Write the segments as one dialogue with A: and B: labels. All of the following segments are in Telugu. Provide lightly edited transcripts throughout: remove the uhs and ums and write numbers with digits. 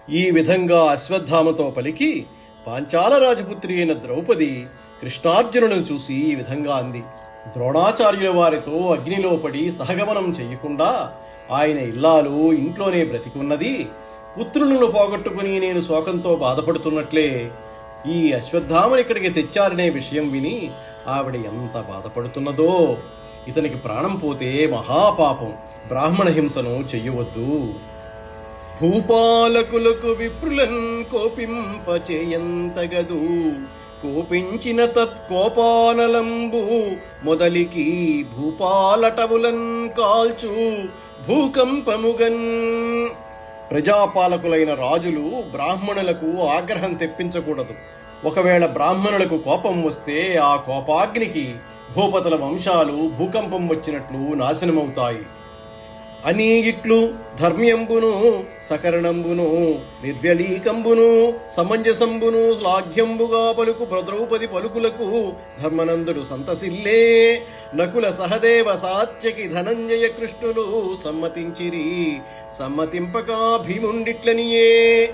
A: ఈ విధంగా అశ్వత్థామతో పలికి పాంచాల రాజపుత్రి అయిన ద్రౌపది కృష్ణార్జునులను చూసి ఈ విధంగా అంది. ద్రోణాచార్యుల వారితో అగ్నిలో పడి సహగమనం చెయ్యకుండా ఆయన ఇల్లాలు ఇంట్లోనే బ్రతికున్నది, పుత్రులను పోగొట్టుకుని నేను శోకంతో బాధపడుతున్నట్లే ఈ అశ్వత్థామని ఇక్కడికి తెచ్చారనే విషయం విని ఆవిడ ఎంత బాధపడుతున్నదో. ఇతనికి ప్రాణం పోతే మహాపాపం, బ్రాహ్మణ హింసను చెయ్యవద్దు. భూపాలకులకు విప్రులన్ కోపింపచేయంతగదు, కోపించిన తత్కోపానలంబు మొదలికి భూపాలటవులన్ కాల్చు భూకంపముగన్. ప్రజాపాలకులైన రాజులు బ్రాహ్మణులకు ఆగ్రహం తెప్పించకూడదు. ఒకవేళ బ్రాహ్మణులకు కోపం వస్తే ఆ కోపాగ్నికి భూపతుల వంశాలు భూకంపం వచ్చినట్లు నాశనమవుతాయి అని ఇట్లు ధర్మ్యంబును సకరణంబును నిర్వ్యలీకంబును సమంజసంబును శ్లాఘ్యంబుగా పలుకు ద్రౌపది పలుకులకు ధర్మనందుడు సంతసిల్లే. నకుల సహదేవ సాత్యకి ధనంజయ కృష్ణులు సమ్మతించిరి, సమ్మతింపగా భీముండిట్లనియే.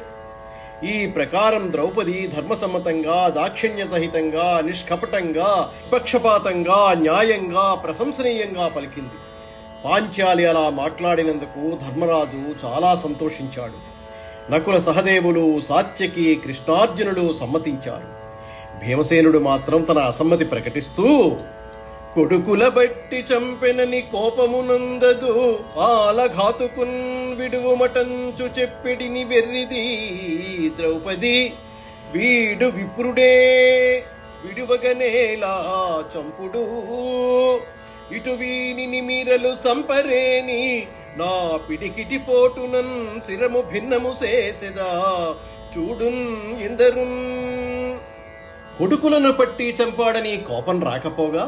A: ఈ ప్రకారం ద్రౌపది ధర్మసమ్మతంగా, దాక్షిణ్య సహితంగా, నిష్కపటంగా, పక్షపాతంగా, న్యాయంగా, ప్రశంసనీయంగా పలికింది. పాంచాలి అలా మాట్లాడినందుకు ధర్మరాజు చాలా సంతోషించాడు. నకుల సహదేవులు, సాత్యకి, కృష్ణార్జునులు సమ్మతించారు. భీమసేనుడు మాత్రం తన అసమ్మతి ప్రకటిస్తూ, కొడుకుల బట్టి చంపెనని కోపమునందదు, పాలఘాతుకున్ విడువుమటంచు చెప్పిడిని వెర్రిది ద్రౌపది, వీడు విప్రుడే విడువగనేలా చంపుడు, ఇటు వీని మీరలు సంపరేని నా పిడికిటి పోటునన్ శిరము భిన్నము చేసెదా చూడున్ ఇందరున్. కొడుకులను పట్టి చంపాడని కోపం రాకపోగా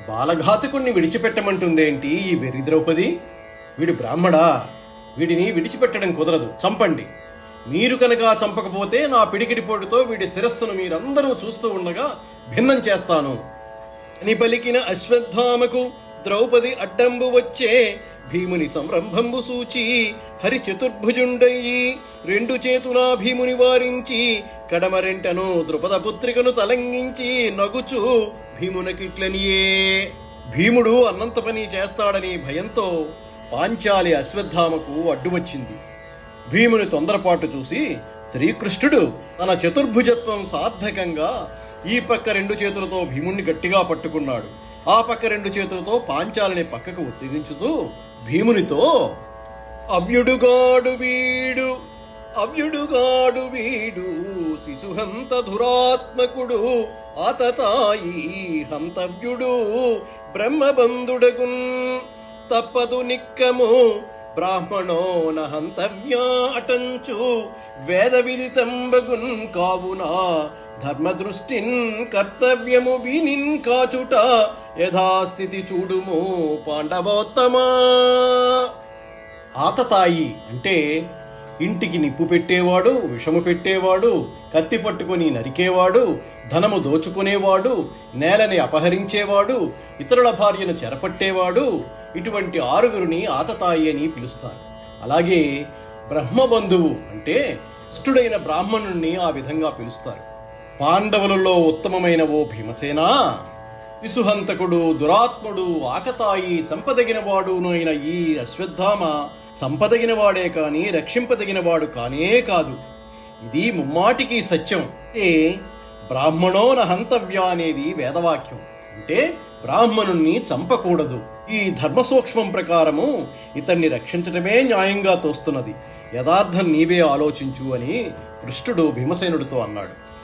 A: బాలఘాతకుణ్ణి విడిచిపెట్టమంటుందేంటి ఈ వెర్రి ద్రౌపది? వీడు బ్రాహ్మడా, వీడిని విడిచిపెట్టడం కుదరదు, చంపండి. మీరు కనుక చంపకపోతే నా పిడికిడి పోటుతో వీడి శిరస్సును మీరందరూ చూస్తూ ఉండగా భిన్నం చేస్తాను అని పలికిన అశ్వత్థామకు ద్రౌపది అడ్డంబు వచ్చే. భీముని సంరంభంబు సూచి హరి చతుర్భుజుండయి రెండు చేతులా భీముని వారించి కడమరెంటను ద్రుపద పుత్రికను తలంగించి నగుచు భీమునకిట్లనియే. భీముడు అన్నంత పని చేస్తాడని భయంతో పాంచాలి అశ్వత్థామకు అడ్డువచ్చింది. భీముని తొందరపాటు చూసి శ్రీకృష్ణుడు తన చతుర్భుజత్వం సార్థకంగా ఈ పక్క రెండు చేతులతో భీముణ్ణి గట్టిగా పట్టుకున్నాడు. ఆ పక్క రెండు చేతులతో పాంచాలిని పక్కకు ఉత్తేజించుతూ భీమునితో, అవ్యుడుగాడు వీడు, అవ్యుడుగాడు వీడు, శిశుహంత ధురాత్మకుడు, ఆతతాయి హంతవ్యుడు, బ్రహ్మబంధుడగున్ తప్పదు నిక్కము, బ్రాహ్మణోన హంతవ్యా అటంచు వేద విదితంబగున్ కావునా, ధర్మదృష్టిన్ కర్తవ్యము వీనిన్ కాచుట యథాస్థితి చూడుము పాండవోత్తమా. ఆతతాయి అంటే ఇంటికి నిప్పు పెట్టేవాడు, విషము పెట్టేవాడు, కత్తి పట్టుకుని నరికేవాడు, ధనము దోచుకునేవాడు, నేలని అపహరించేవాడు, ఇతరుల భార్యను చెరపట్టేవాడు, ఇటువంటి ఆరుగురిని ఆతతాయి అని పిలుస్తారు. అలాగే బ్రహ్మబంధువు అంటే ఇష్టుడైన బ్రాహ్మణుణ్ణి ఆ విధంగా పిలుస్తారు. పాండవులలో ఉత్తమమైన ఓ భీమసేనా, శిశుహంతకుడు, దురాత్ముడు, ఆకతాయి, చంపదగినవాడును అయిన ఈ అశ్వత్థామ చంపదగినవాడే కాని రక్షింపదగినవాడు కానే కాదు. ఇది ముమ్మాటికి సత్యం. బ్రాహ్మణోన హంతవ్య అనేది వేదవాక్యం. అంటే బ్రాహ్మణుణ్ణి చంపకూడదు. ఈ ధర్మ సూక్ష్మం ప్రకారము ఇతన్ని రక్షించడమే న్యాయంగా తోస్తున్నది. యథార్థం నీవే ఆలోచించు అని కృష్ణుడు భీమసేనుడితో అన్నాడు.